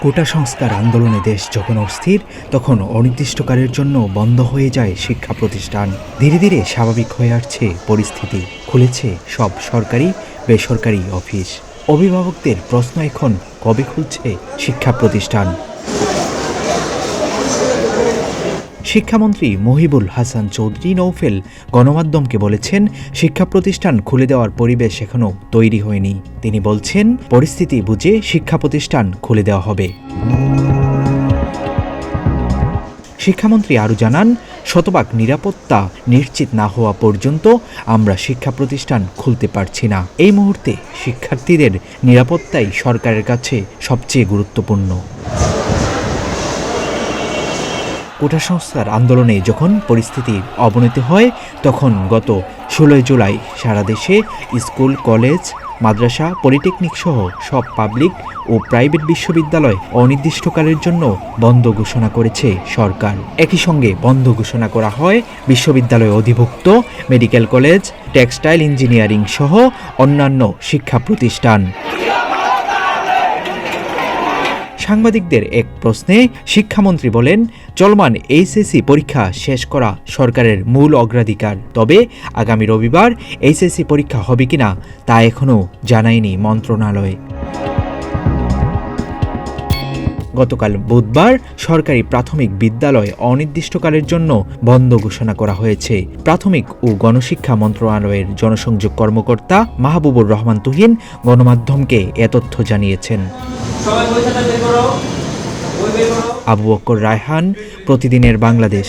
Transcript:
কোটা সংস্কার আন্দোলনে দেশ যখন অস্থির, তখন অনির্দিষ্টকালের জন্য বন্ধ হয়ে যায় শিক্ষা প্রতিষ্ঠান। ধীরে ধীরে স্বাভাবিক হয়ে আসছে পরিস্থিতি। খুলেছে সব সরকারি বেসরকারি অফিস। অভিভাবকদের প্রশ্ন এখন, কবে খুলছে শিক্ষা প্রতিষ্ঠান? শিক্ষামন্ত্রী মহিবুল হাসান চৌধুরী নৌফেল গণমাধ্যমকে বলেছেন, শিক্ষা প্রতিষ্ঠান খুলে দেওয়ার পরিবেশ এখনো তৈরি হয়নি। তিনি বলছেন, পরিস্থিতি বুঝে শিক্ষা প্রতিষ্ঠান খুলে দেওয়া হবে। শিক্ষামন্ত্রী আরও জানান, শতভাগ নিরাপত্তা নিশ্চিত না হওয়া পর্যন্ত আমরা শিক্ষা প্রতিষ্ঠান খুলতে পারছি না। এই মুহূর্তে শিক্ষার্থীদের নিরাপত্তাই সরকারের কাছে সবচেয়ে গুরুত্বপূর্ণ। কোটা সংস্কার আন্দোলনে যখন পরিস্থিতির অবনতি হয়, তখন গত 16 জুলাই সারা দেশে স্কুল, কলেজ, মাদ্রাসা, পলিটেকনিক সহ সব পাবলিক ও প্রাইভেট বিশ্ববিদ্যালয় অনির্দিষ্টকালের জন্য বন্ধ ঘোষণা করেছে সরকার। একই সঙ্গে বন্ধ ঘোষণা করা হয় বিশ্ববিদ্যালয় অধিভুক্ত মেডিকেল কলেজ, টেক্সটাইল ইঞ্জিনিয়ারিং সহ অন্যান্য শিক্ষা প্রতিষ্ঠান। সাংবাদিকদের এক প্রশ্নে শিক্ষামন্ত্রী বলেন, চলমান এইচএসসি পরীক্ষা শেষ করা সরকারের মূল অগ্রাধিকার। তবে আগামী রবিবার এইচএসসি পরীক্ষা হবে কিনা তা এখনও জানায়নি মন্ত্রণালয়। গতকাল বুধবার সরকারি প্রাথমিক বিদ্যালয় অনির্দিষ্টকালের জন্য বন্ধ ঘোষণা করা হয়েছে। প্রাথমিক ও গণশিক্ষা মন্ত্রণালয়ের জনসংযোগ কর্মকর্তা মাহবুবুর রহমান তুহিন গণমাধ্যমকে এ তথ্য জানিয়েছেন। আবু বকর রায়হান, প্রতিদিনের বাংলাদেশ।